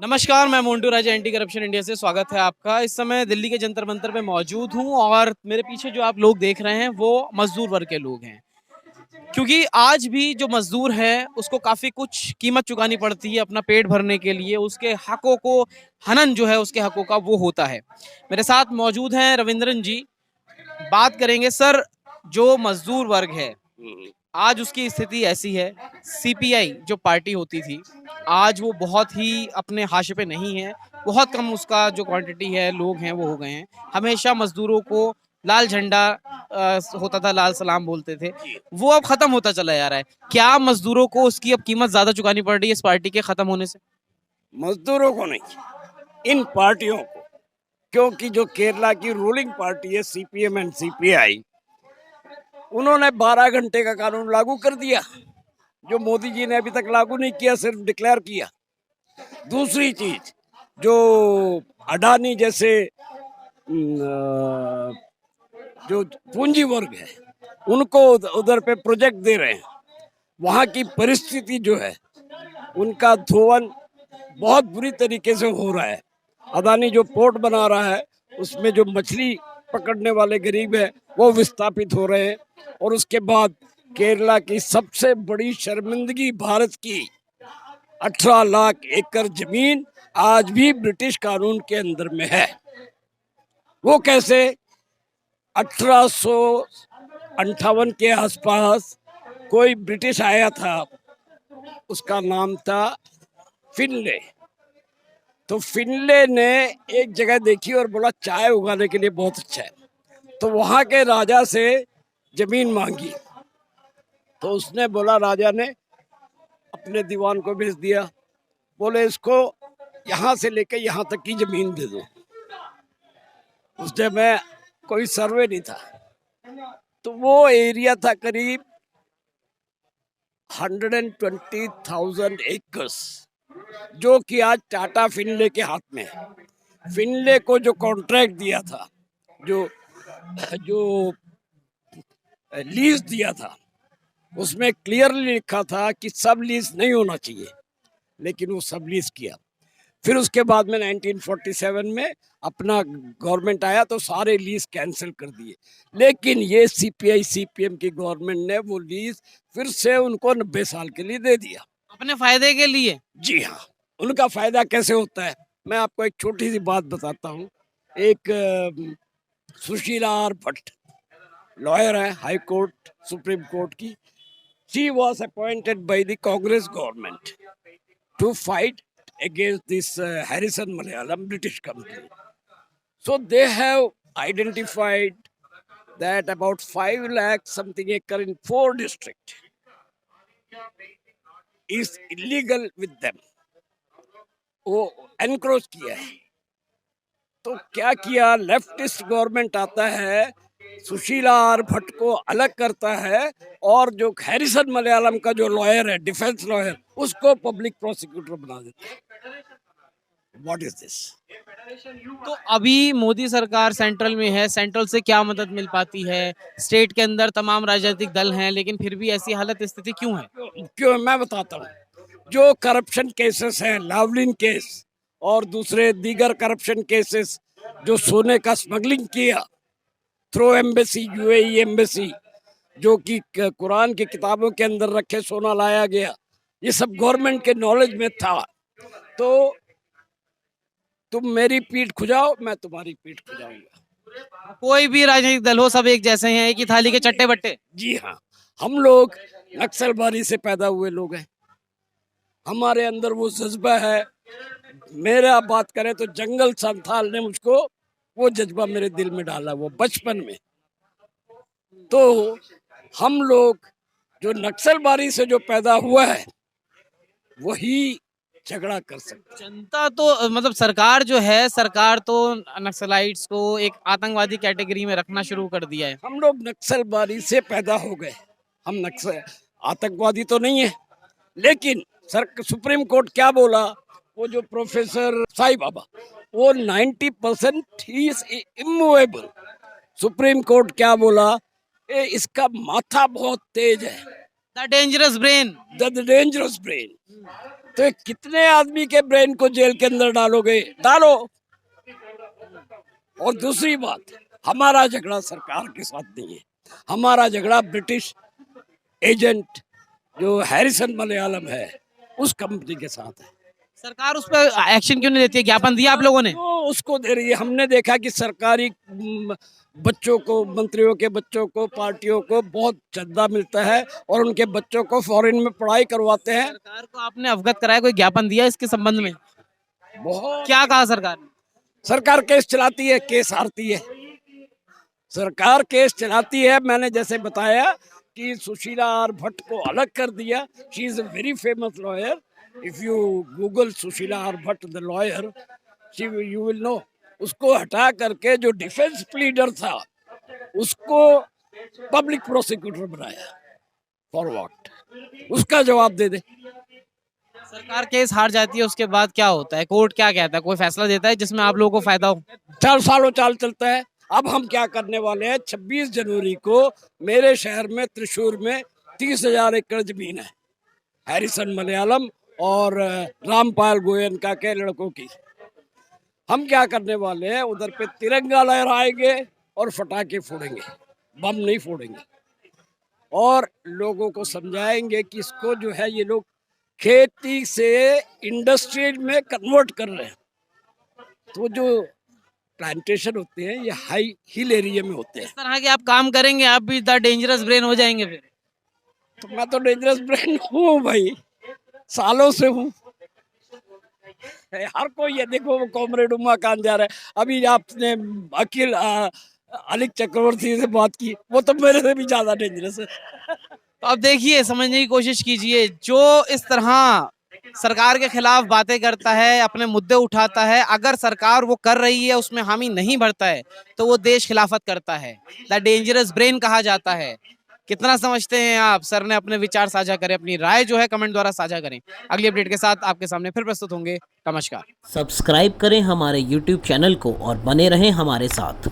नमस्कार, मैं मोन्टू राजा anti corruption India से स्वागत है आपका। इस समय दिल्ली के जंतर मंतर पे मौजूद हूँ और मेरे पीछे जो आप लोग देख रहे हैं वो मजदूर वर्ग के लोग हैं। क्योंकि आज भी जो मजदूर है उसको काफी कुछ कीमत चुकानी पड़ती है अपना पेट भरने के लिए, उसके हकों को हनन जो है उसके हकों का वो होता है। मेरे साथ मौजूद हैं रविंद्रन जी। बात करेंगे सर, जो मजदूर वर्ग है आज उसकी स्थिति ऐसी है। सीपीआई जो पार्टी होती थी आज वो बहुत ही अपने हाशिए पे नहीं है। बहुत कम उसका जो क्वांटिटी है, लोग हैं वो हो गए हैं। हमेशा मजदूरों को लाल झंडा होता था, लाल सलाम बोलते थे, वो अब खत्म होता चला जा रहा है। क्या मजदूरों को उसकी अब कीमत ज्यादा चुकानी पड़ रही है इस पार्टी के खत्म होने से? मजदूरों को नहीं, इन पार्टियों को। क्योंकि जो केरला की रूलिंग पार्टी है सीपीएम एंड सीपीआई, उन्होंने 12 घंटे का कानून लागू कर दिया, जो मोदी जी ने अभी तक लागू नहीं किया, सिर्फ डिक्लेयर किया। दूसरी चीज, जो अडानी जैसे जो पूंजी वर्ग है उनको उधर पे प्रोजेक्ट दे रहे हैं, वहाँ की परिस्थिति जो है उनका धोवन बहुत बुरी तरीके से हो रहा है। अदानी जो पोर्ट बना रहा है उसमें जो मछली पकड़ने वाले गरीब है वो विस्थापित हो रहे हैं। और उसके बाद केरला की सबसे बड़ी शर्मिंदगी भारत की 18 लाख एकड़ जमीन आज भी ब्रिटिश कानून के अंदर में है। वो कैसे? 1858 के आसपास कोई ब्रिटिश आया था, उसका नाम था फिनले। तो फिनले ने एक जगह देखी और बोला चाय उगाने के लिए बहुत अच्छा है, तो वहां के राजा से जमीन मांगी। तो उसने बोला, राजा ने अपने दीवान को भेज दिया, बोले इसको यहाँ से लेके यहाँ तक की जमीन दे दो। उस समय कोई सर्वे नहीं था, तो वो एरिया था करीब 120,000 एकर्स, जो कि आज टाटा फिनले के हाथ में है। फिनले को जो कॉन्ट्रैक्ट दिया था, जो जो लीज दिया था, उसमें क्लियरली लिखा था कि सब लीज नहीं होना चाहिए, लेकिन वो सब लीज किया। फिर उसके बाद में 1947 में अपना गवर्नमेंट आया तो सारे लीज कैंसिल कर दिए। लेकिन ये सीपीआई सीपीएम की गवर्नमेंट ने वो लीज फिर से उनको 90 साल के लिए दे दिया, अपने फायदे के लिए। जी हाँ। उनका फायदा कैसे होता है, मैं आपको एक छोटी सी बात बताता हूँ। एक सुशीला आर भट्ट लॉयर है, हाई कोर्ट सुप्रीम कोर्ट की। She was appointed by the Congress government to fight against this Harrison Malayalam British company. So they have identified that about 5 lakh something acre in 4 districts is illegal with them. वो encroach किया है। तो क्या किया, leftist government आता है, Sushila R Bhatt को अलग करता है, और जो हैरिसन मलयालम का जो लॉयर है, डिफेंस लॉयर, उसको पब्लिक प्रोसिक्यूटर बना देता है। What is this? तो अभी मोदी सरकार सेंट्रल में है, सेंट्रल से क्या मदद मिल पाती है? स्टेट के अंदर तमाम राजनीतिक दल हैं, लेकिन फिर भी ऐसी हालत स्थिति क्यों है? क्यों, मैं बताता हूँ। जो करप्शन केसेस हैं, लावलिन केस और दूसरे दीगर करप्शन केसेस, जो सोने का स्मगलिंग किया थ्रू एम्बेसी, यूएई एम्बेसी, जो कि कुरान की किताबों के अंदर रखे सोना लाया गया, ये सब गवर्नमेंट के नॉलेज में था। तो तुम मेरी पीठ खुजाओ, मैं तुम्हारी पीठ खुजाऊंगा। कोई भी राजनीतिक दल हो, सब एक जैसे हैं, एक ही थाली के चट्टे बट्टे। जी हाँ, हम लोग नक्सलबारी से पैदा हुए लोग हैं, हमारे अंदर वो जज्बा है। मेरा बात करें तो जंगल संथाल ने मुझको वो जज्बा मेरे दिल में डाला, वो बचपन में। तो हम लोग जो नक्सलबारी से जो पैदा हुआ है वही झगड़ा कर सकते। जनता तो मतलब सरकार जो है, सरकार तो नक्सलाइट्स को एक आतंकवादी कैटेगरी में रखना शुरू कर दिया है। हम लोग नक्सलबारी से पैदा हो गए, हम नक्सल आतंकवादी तो नहीं है। लेकिन सर, सुप्रीम कोर्ट क्या बोला, वो जो प्रोफेसर साई बाबा, वो 90% he is immovable. Supreme court क्या बोला, इसका माथा बहुत तेज है, the dangerous brain. The dangerous brain. तो ये कितने आदमी के ब्रेन को जेल के अंदर डालोगे? डालो। और दूसरी बात, हमारा झगड़ा सरकार के साथ नहीं है, हमारा झगड़ा ब्रिटिश एजेंट जो हैरिसन मलयालम है उस कंपनी के साथ है। सरकार उस पर एक्शन क्यों नहीं लेती है? ज्ञापन दिया आप लोगों ने? तो उसको दे रही है। हमने देखा कि सरकारी बच्चों को, मंत्रियों के बच्चों को, पार्टियों को बहुत चंदा मिलता है और उनके बच्चों को फॉरेन में पढ़ाई करवाते हैं। सरकार को आपने अवगत कराया, कोई ज्ञापन दिया इसके संबंध में? बहुत। क्या कहा सरकार ने? सरकार केस चलाती है, केस हारती है। सरकार केस चलाती है। मैंने जैसे बताया कि सुशीला आर भट्ट को अलग कर दिया। She is a very famous lawyer. If you google Sushila R Bhatt the lawyer, you will know. उसको हटा करके जो डिफेंस प्लीडर था उसको पब्लिक प्रोसिक्यूटर बनाया। For what? उसका जवाब दे दे। सरकार केस हार जाती है, उसके बाद क्या होता है? कोर्ट क्या कहता है? कोई फैसला देता है जिसमें आप लोगों को फायदा हो? 4 सालों चाल चलता है। अब हम क्या करने वाले हैं? 26 जनवरी को मेरे शहर में त्रिशूर में 30,000 एकड़ जमीन है, हैरिसन मलयालम और रामपाल गोयनका के लड़कों की। हम क्या करने वाले हैं? उधर पे तिरंगा लहराएंगे और फटाके फोड़ेंगे, बम नहीं फोड़ेंगे। और लोगों को समझाएंगे कि इसको जो है ये लोग खेती से इंडस्ट्री में कन्वर्ट कर रहे हैं। तो जो प्लांटेशन होते हैं ये हाई हिल एरिया में होते हैं। इस तरह के आप काम करेंगे, आप भी द डेंजरस ब्रेन हो जाएंगे फिर। तो मैं तो डेंजरस ब्रेन हूँ भाई, सालों से हूँ। हर कोई ये देखो, वो कॉमरेड उमा खान जा रहा है। अभी आपने अखिल अलिक चक्रवर्ती से बात की, वो तो मेरे से भी ज्यादा डेंजरस है। तो अब देखिए, समझने की कोशिश कीजिए, जो इस तरह सरकार के खिलाफ बातें करता है, अपने मुद्दे उठाता है, अगर सरकार वो कर रही है उसमें हामी नहीं भरता है तो वो देश खिलाफत करता है। द डेंजरस ब्रेन कहा जाता है। कितना समझते हैं आप? सर ने अपने विचार साझा करें, अपनी राय जो है कमेंट द्वारा साझा करें। अगली अपडेट के साथ आपके सामने फिर प्रस्तुत होंगे। नमस्कार। सब्सक्राइब करें हमारे YouTube चैनल को और बने रहें हमारे साथ।